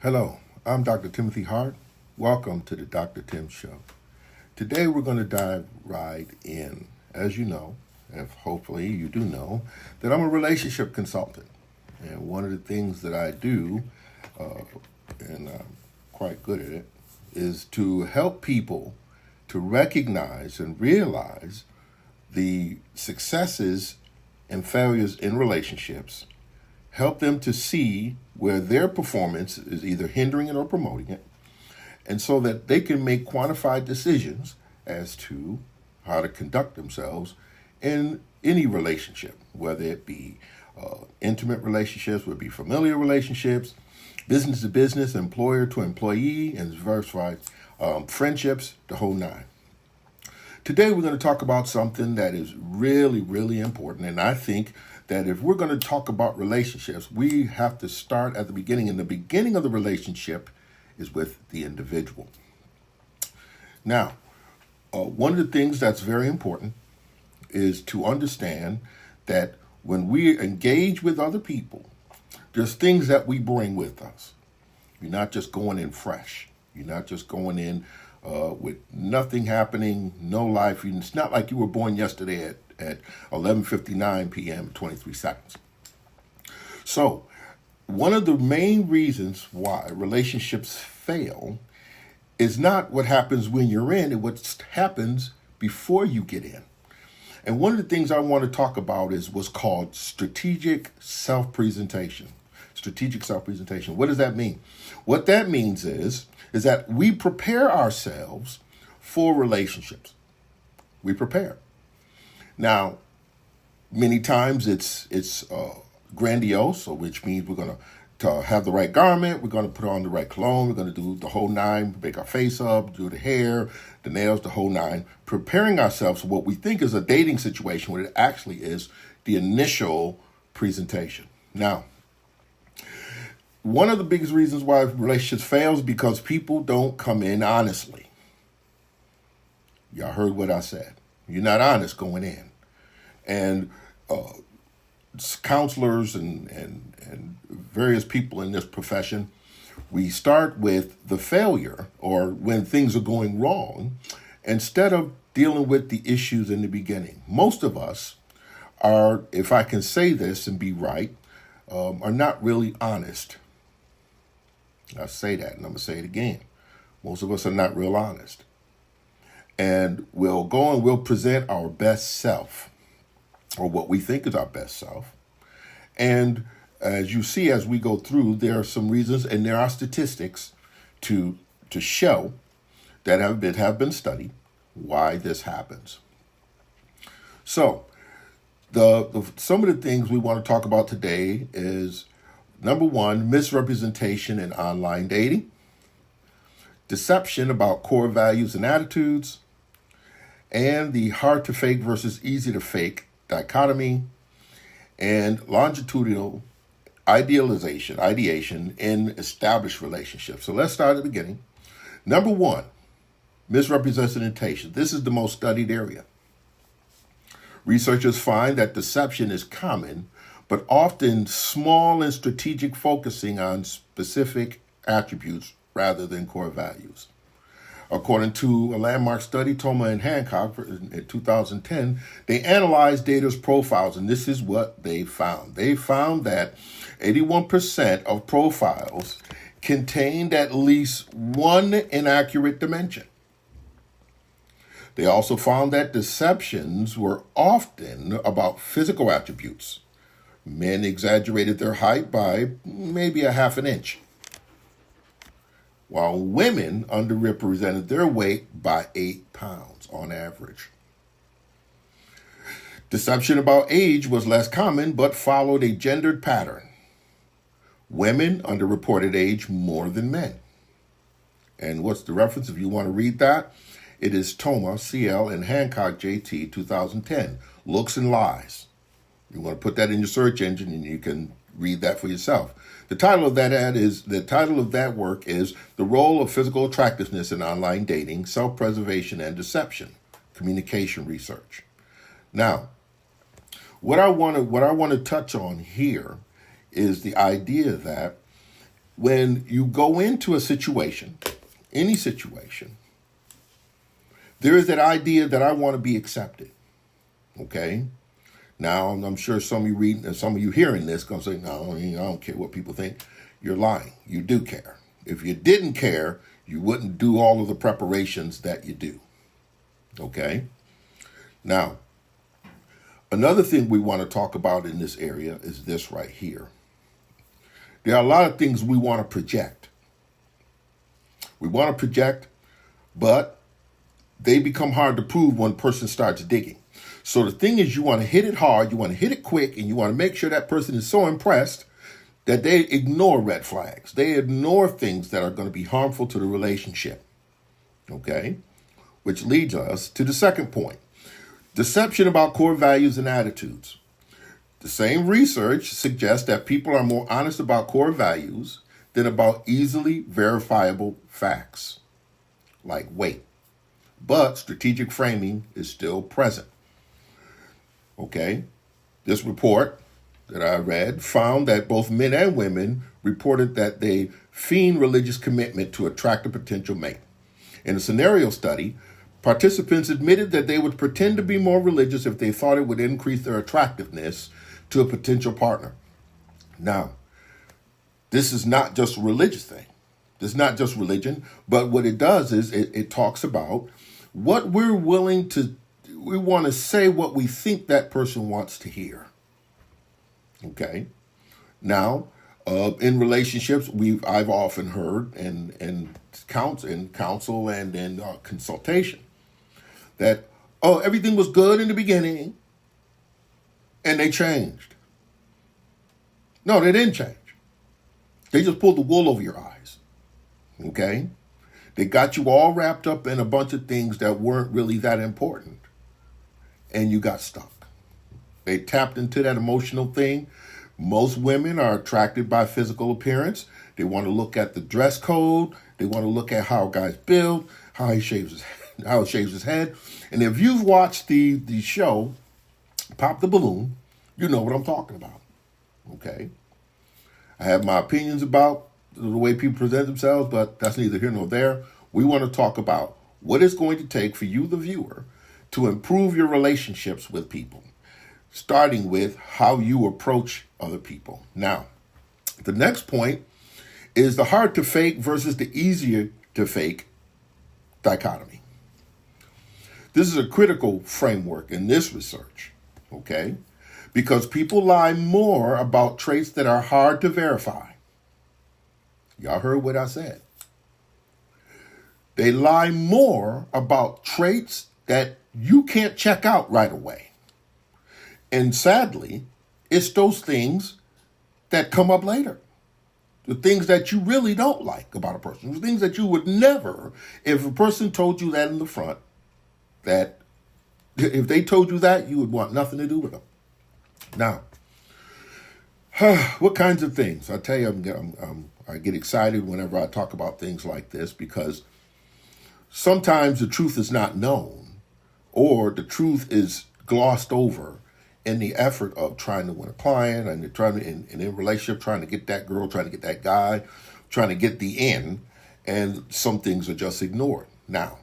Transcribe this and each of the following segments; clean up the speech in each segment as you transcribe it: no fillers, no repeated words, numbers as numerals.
Hello, I'm Dr. Timothy Hart. Welcome to the Dr. Tim Show. Today we're going to dive right in. As you know, if hopefully you do know, that I'm a relationship consultant. And one of the things that I do, and I'm quite good at it, is to help people to recognize and realize the successes and failures in relationships, help them to see where their performance is either hindering it or promoting it, and so that they can make quantified decisions as to how to conduct themselves in any relationship, whether it be intimate relationships, whether it be familiar relationships, business to business, employer to employee, and diversified friendships, the whole nine. Today we're going to talk about something that is really, really important, and I think that if we're going to talk about relationships, we have to start at the beginning, and the beginning of the relationship is with the individual. Now, one of the things that's very important is to understand that when we engage with other people, there's things that we bring with us. You're not just going in fresh. You're not just going in with nothing happening, no life. It's not like you were born yesterday at 11:59 p.m., 23 seconds. So, one of the main reasons why relationships fail is not what happens when you're in, it's what happens before you get in. And one of the things I want to talk about is what's called strategic self-presentation. Strategic self-presentation. What does that mean? What that means is that we prepare ourselves for relationships. We prepare. Now, many times it's grandiose, which means we're going to have the right garment, we're going to put on the right cologne, we're going to do the whole nine, make our face up, do the hair, the nails, the whole nine, preparing ourselves for what we think is a dating situation, when it actually is the initial presentation. Now, one of the biggest reasons why relationships fail is because people don't come in honestly. Y'all heard what I said. You're not honest going in. And counselors and various people in this profession, we start with the failure or when things are going wrong instead of dealing with the issues in the beginning. Most of us are, if I can say this and be right, are not really honest. I say that, and I'm going to say it again. Most of us are not real honest. And we'll go and we'll present our best self, or what we think is our best self. And as you see, as we go through, there are some reasons, and there are statistics to show that have been studied why this happens. So, some of the things we want to talk about today is, number one, misrepresentation in online dating, deception about core values and attitudes, and the hard to fake versus easy to fake dichotomy, and longitudinal ideation in established relationships. So let's start at the beginning. Number one, misrepresentation. This is the most studied area. Researchers find that deception is common, but often small and strategic, focusing on specific attributes rather than core values. According to a landmark study, Thoma and Hancock in 2010, they analyzed data's profiles, and this is what they found. They found that 81% of profiles contained at least one inaccurate dimension. They also found that deceptions were often about physical attributes. Men exaggerated their height by maybe a half an inch, while women underrepresented their weight by 8 pounds on average. Deception about age was less common, but followed a gendered pattern. Women underreported age more than men. And what's the reference if you want to read that? It is Thoma, CL, and Hancock, JT, 2010, Looks and Lies. You want to put that in your search engine and you can read that for yourself. The title of that work is The Role of Physical Attractiveness in Online Dating, Self-Preservation and Deception, Communication Research. Now, what I want to touch on here is the idea that when you go into a situation, any situation, there is that idea that I want to be accepted. Okay? Now, I'm sure some of you reading and some of you hearing this going to say, no, I don't care what people think. You're lying. You do care. If you didn't care, you wouldn't do all of the preparations that you do. Okay? Now, another thing we want to talk about in this area is this right here. There are a lot of things we want to project. We want to project, but they become hard to prove when a person starts digging. So the thing is, you want to hit it hard, you want to hit it quick, and you want to make sure that person is so impressed that they ignore red flags. They ignore things that are going to be harmful to the relationship. Okay? Which leads us to the second point. Deception about core values and attitudes. The same research suggests that people are more honest about core values than about easily verifiable facts, like weight. But strategic framing is still present. Okay? This report that I read found that both men and women reported that they feign religious commitment to attract a potential mate. In a scenario study, participants admitted that they would pretend to be more religious if they thought it would increase their attractiveness to a potential partner. Now, this is not just a religious thing. This is not just religion, but what it does is it talks about what we want to say what we think that person wants to hear. Okay? Now, in relationships, I've often heard in counsel and in consultation that, oh, everything was good in the beginning and they changed. No, they didn't change. They just pulled the wool over your eyes. Okay? They got you all wrapped up in a bunch of things that weren't really that important. And you got stuck. They tapped into that emotional thing. Most women are attracted by physical appearance. They want to look at the dress code. They want to look at how a guy's built, how he shaves his head. And if you've watched the show, Pop the Balloon, you know what I'm talking about. Okay? I have my opinions about the way people present themselves, but that's neither here nor there. We want to talk about what it's going to take for you, the viewer, to improve your relationships with people, starting with how you approach other people. Now, the next point is the hard to fake versus the easier to fake dichotomy. This is a critical framework in this research, okay? Because people lie more about traits that are hard to verify. Y'all heard what I said. They lie more about traits that you can't check out right away. And sadly, it's those things that come up later. The things that you really don't like about a person. The things that you would never, if a person told you that in the front, that if they told you that, you would want nothing to do with them. Now, what kinds of things? I tell you, I get excited whenever I talk about things like this because sometimes the truth is not known or the truth is glossed over in the effort of trying to win a client and trying to, in a relationship, trying to get that girl, trying to get that guy, trying to get the end, and some things are just ignored. Now,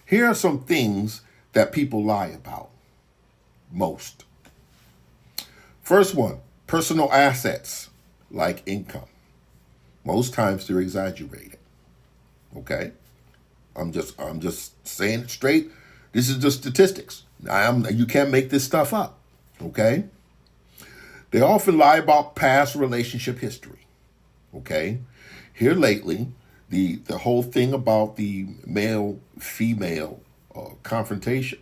here are some things that people lie about most. First one, personal assets like income. Most times they're exaggerated. Okay? I'm just saying it straight. This is just statistics. You can't make this stuff up. Okay? They often lie about past relationship history. Okay? Here lately, the whole thing about the male-female confrontation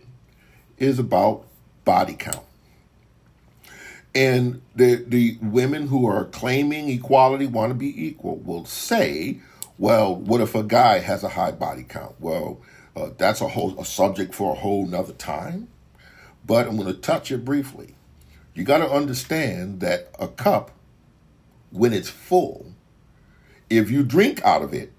is about body count. And the women who are claiming equality, want to be equal, will say, well, what if a guy has a high body count? Well, that's a subject for a whole nother time. But I'm going to touch it briefly. You got to understand that a cup, when it's full, if you drink out of it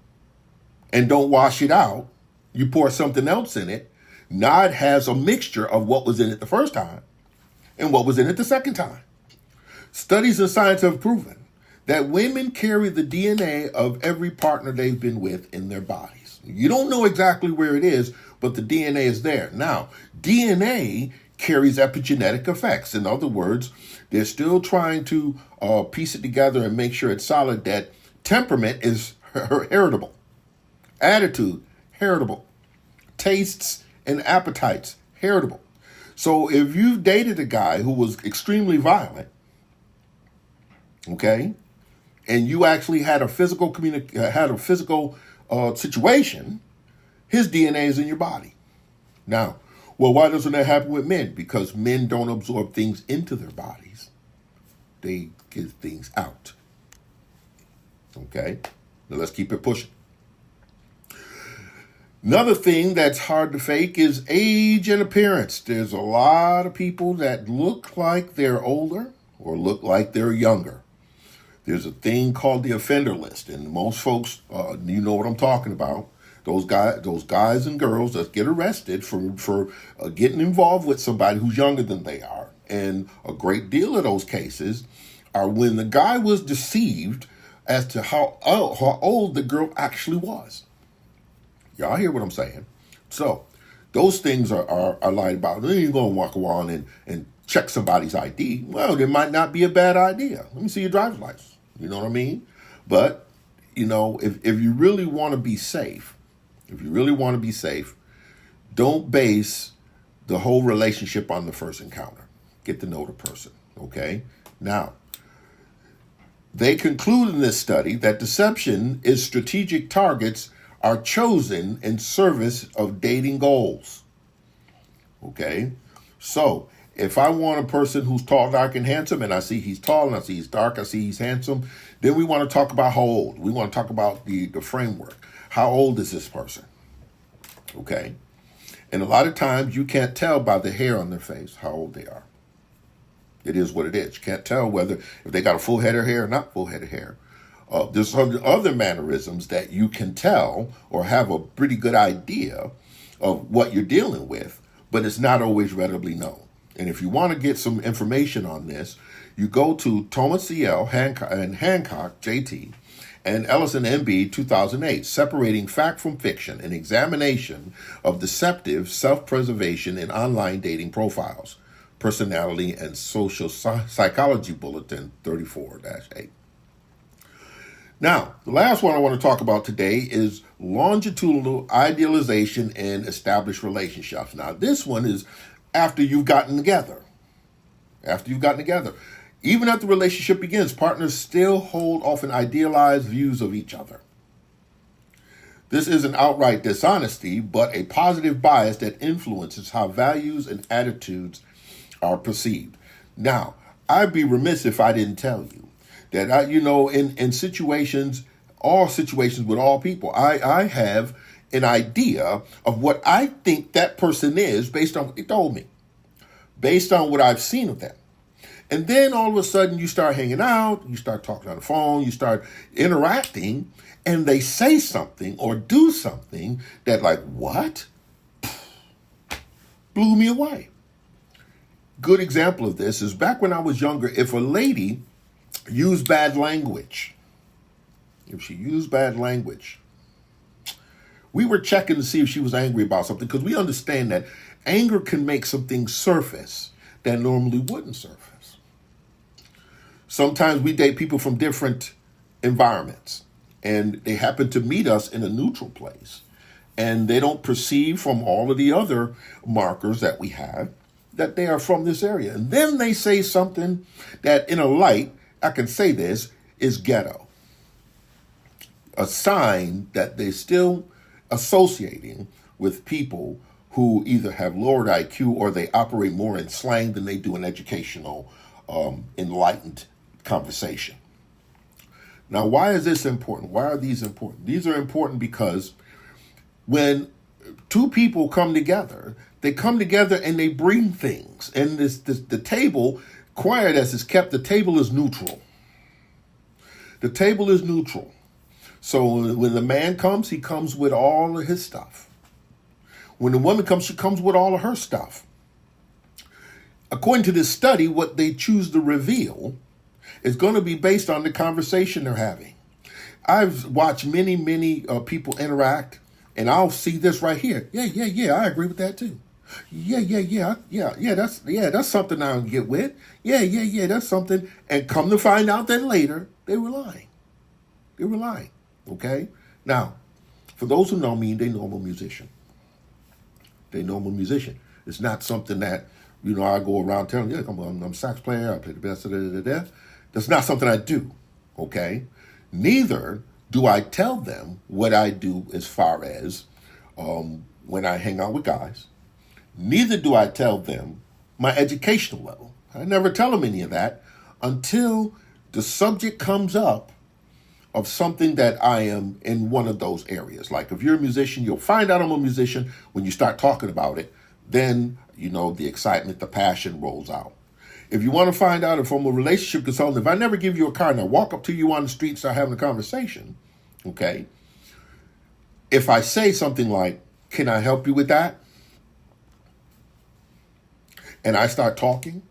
and don't wash it out, you pour something else in it, now it has a mixture of what was in it the first time and what was in it the second time. Studies in science have proven that women carry the DNA of every partner they've been with in their bodies. You don't know exactly where it is, but the DNA is there. Now, DNA carries epigenetic effects. In other words, they're still trying to piece it together and make sure it's solid that temperament is heritable, attitude, heritable, tastes and appetites, heritable. So if you've dated a guy who was extremely violent, okay, and you actually had a physical situation, his DNA is in your body. Now, well, why doesn't that happen with men? Because men don't absorb things into their bodies. They give things out. Okay? Now let's keep it pushing. Another thing that's hard to fake is age and appearance. There's a lot of people that look like they're older or look like they're younger. There's a thing called the offender list, and most folks, you know what I'm talking about. Those guys and girls that get arrested for getting involved with somebody who's younger than they are. And a great deal of those cases are when the guy was deceived as to how old the girl actually was. Y'all hear what I'm saying? So those things are lied about. Then you're going to walk around and check somebody's ID. Well, it might not be a bad idea. Let me see your driver's license. You know what I mean? But, you know, if you really want to be safe, don't base the whole relationship on the first encounter. Get to know the person, okay? Now, they conclude in this study that deception is strategic targets are chosen in service of dating goals, okay? So, if I want a person who's tall, dark, and handsome, and I see he's tall, and I see he's dark, I see he's handsome, then we want to talk about how old. We want to talk about the framework. How old is this person? Okay? And a lot of times you can't tell by the hair on their face how old they are. It is what it is. You can't tell whether if they got a full head of hair or not full head of hair. There's other mannerisms that you can tell or have a pretty good idea of what you're dealing with, but it's not always readily known. And if you want to get some information on this, you go to Thomas C.L. Hancock, J.T., and Ellison, M.B., 2008, Separating Fact from Fiction, an examination of deceptive self-preservation in online dating profiles, Personality and Social Psychology Bulletin 34-8. Now, the last one I want to talk about today is longitudinal idealization in established relationships. Now, this one is after you've gotten together. Even after the relationship begins, partners still hold often idealized views of each other. This isn't outright dishonesty, but a positive bias that influences how values and attitudes are perceived. Now, I'd be remiss if I didn't tell you that, in situations, all situations with all people, I have an idea of what I think that person is based on what they told me, based on what I've seen of them. And then all of a sudden you start hanging out, you start talking on the phone, you start interacting, and they say something or do something that like, what? Blew me away. Good example of this is back when I was younger, if a lady used bad language, we were checking to see if she was angry about something, because we understand that anger can make something surface that normally wouldn't surface. Sometimes we date people from different environments, and they happen to meet us in a neutral place, and they don't perceive from all of the other markers that we have that they are from this area. And then they say something that in a light, I can say this, is ghetto. A sign that they're still associating with people who either have lowered IQ or they operate more in slang than they do in educational, enlightened conversation. Now, why is this important? Why are these important? These are important because when two people come together, they come together and they bring things. And the table, quiet as it's kept, the table is neutral. The table is neutral. So when the man comes, he comes with all of his stuff. When the woman comes, she comes with all of her stuff. According to this study, what they choose to reveal It's going to be based on the conversation they're having. I've watched many people interact, and I'll see this right here. Yeah, I agree with that too. Yeah. That's something I can get with. Yeah, that's something. And come to find out that later, they were lying. Okay? Now, for those who know me, they know I'm a musician. It's not something that, I go around telling you, I'm a sax player, I play the best, That's not something I do, okay? Neither do I tell them what I do as far as when I hang out with guys. Neither do I tell them my educational level. I never tell them any of that until the subject comes up of something that I am in one of those areas. Like if you're a musician, you'll find out I'm a musician when you start talking about it. Then, the excitement, the passion rolls out. If you want to find out if I'm a relationship consultant, if I never give you a car and I walk up to you on the street and start having a conversation, okay, if I say something like, can I help you with that? And I start talking,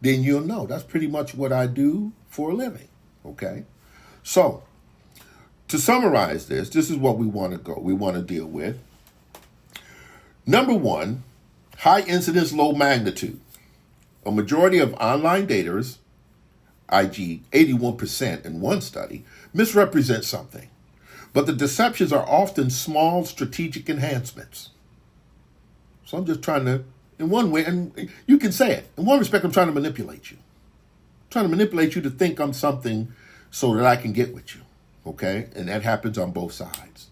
then you'll know that's pretty much what I do for a living, okay? So, to summarize this is what we want to deal with. Number one, high incidence, low magnitude. A majority of online daters, i.e. 81% in one study, misrepresent something. But the deceptions are often small strategic enhancements. So I'm just trying to, in one way, and you can say it, in one respect, I'm trying to manipulate you. I'm trying to manipulate you to think I'm something so that I can get with you. Okay? And that happens on both sides.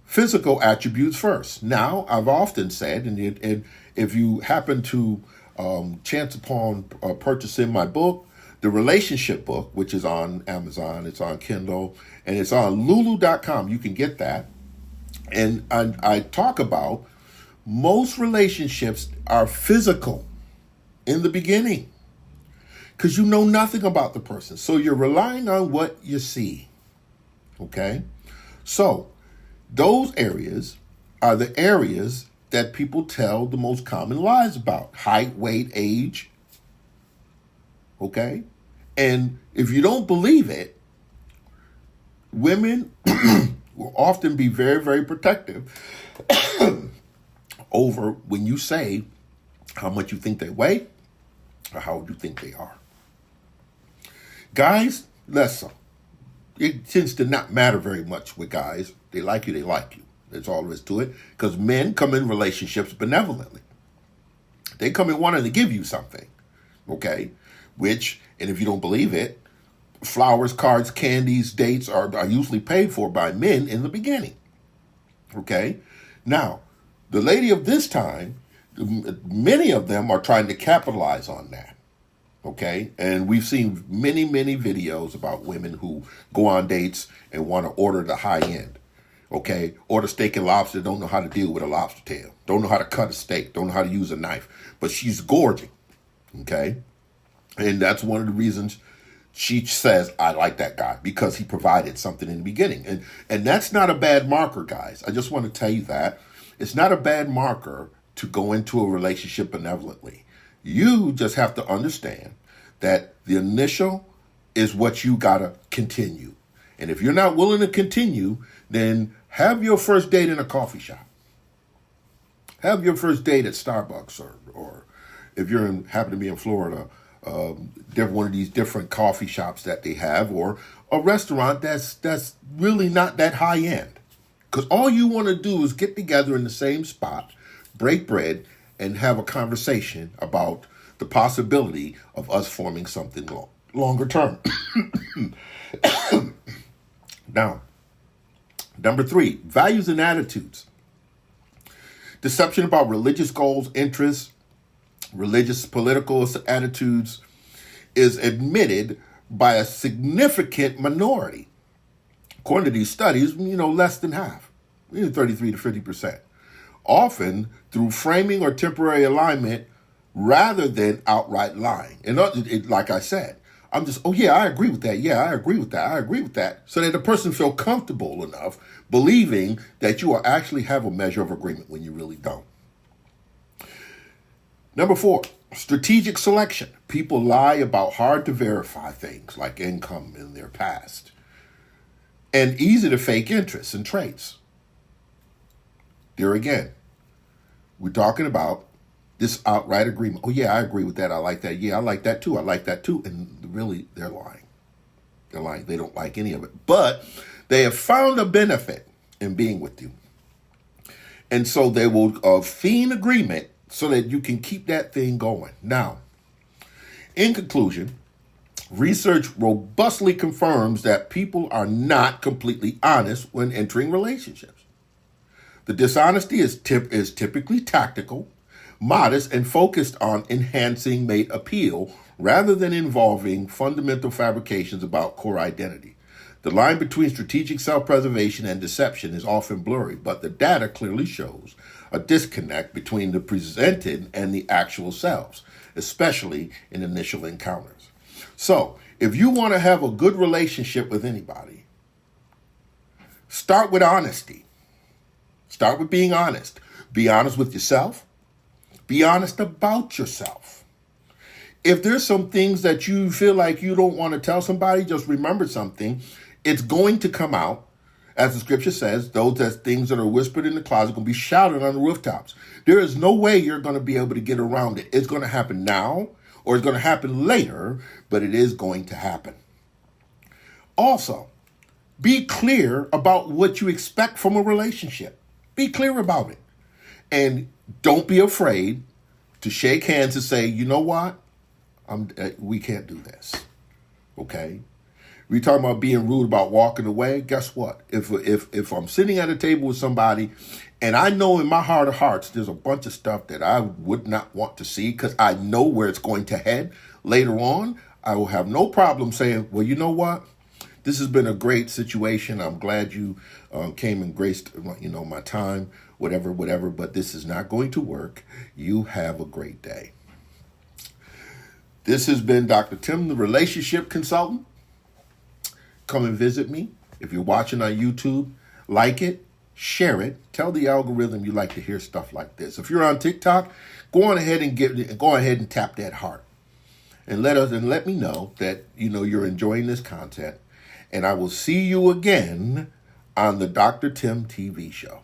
Physical attributes first. Now, I've often said, and if you happen to chance upon purchasing my book, the relationship book, which is on Amazon, it's on Kindle, and it's on lulu.com. You can get that. And I talk about most relationships are physical in the beginning because you know nothing about the person. So you're relying on what you see. Okay? So those areas are the areas that people tell the most common lies about. Height, weight, age. Okay? And if you don't believe it, women will often be very, very protective over when you say how much you think they weigh or how you think they are. Guys, less so. It tends to not matter very much with guys. They like you, That's all there is to it. Because men come in relationships benevolently. They come in wanting to give you something. Okay? Which, and if you don't believe it, flowers, cards, candies, dates are usually paid for by men in the beginning. Okay? Now, the lady of this time, many of them are trying to capitalize on that. Okay? And we've seen many videos about women who go on dates and want to order the high end. Okay? Order steak and lobster, don't know how to deal with a lobster tail. Don't know how to cut a steak. Don't know how to use a knife. But she's gorging. Okay? And that's one of the reasons she says, I like that guy, because he provided something in the beginning. And that's not a bad marker, guys. I just want to tell you that. It's not a bad marker to go into a relationship benevolently. You just have to understand that the initial is what you got to continue. And if you're not willing to continue, then have your first date in a coffee shop. Have your first date at Starbucks or if you're happen to be in Florida, one of these different coffee shops that they have, or a restaurant that's really not that high end. Because all you want to do is get together in the same spot, break bread, and have a conversation about the possibility of us forming something longer term. Now, number 3, values and attitudes. Deception about religious goals, interests, religious, political attitudes is admitted by a significant minority. According to these studies, less than half, 33 to 50%. Often through framing or temporary alignment rather than outright lying. And like I said, I'm just, I agree with that. Yeah, I agree with that. I agree with that. So that the person feel comfortable enough believing that you actually have a measure of agreement when you really don't. Number 4, Strategic selection. People lie about hard to verify things like income in their past and easy to fake interests and traits. There again, we're talking about this outright agreement. Oh, yeah, I agree with that. I like that. Yeah, I like that too. I like that too. And really, they're lying. They're lying. They don't like any of it. But they have found a benefit in being with you. And so they will feign agreement so that you can keep that thing going. Now, in conclusion, research robustly confirms that people are not completely honest when entering relationships. The dishonesty is typically tactical, modest, and focused on enhancing mate appeal rather than involving fundamental fabrications about core identity. The line between strategic self-preservation and deception is often blurry, but the data clearly shows a disconnect between the presented and the actual selves, especially in initial encounters. So, if you want to have a good relationship with anybody, start with honesty. Start with being honest. Be honest with yourself. Be honest about yourself. If there's some things that you feel like you don't want to tell somebody, just remember something. It's going to come out. As the scripture says, things that are whispered in the closet will be shouted on the rooftops. There is no way you're going to be able to get around it. It's going to happen now or it's going to happen later, but it is going to happen. Also, be clear about what you expect from a relationship. Be clear about it. And don't be afraid to shake hands and say, you know what? We can't do this. Okay? We talking about being rude about walking away. Guess what? If I'm sitting at a table with somebody and I know in my heart of hearts there's a bunch of stuff that I would not want to see because I know where it's going to head later on, I will have no problem saying, well, you know what? This has been a great situation. I'm glad you came and graced, my time, whatever, but this is not going to work. You have a great day. This has been Dr. Tim, the relationship consultant. Come and visit me. If you're watching on YouTube, like it, share it. Tell the algorithm you like to hear stuff like this. If you're on TikTok, go ahead and tap that heart. And let me know that you're enjoying this content. And I will see you again on the Dr. Tim TV show.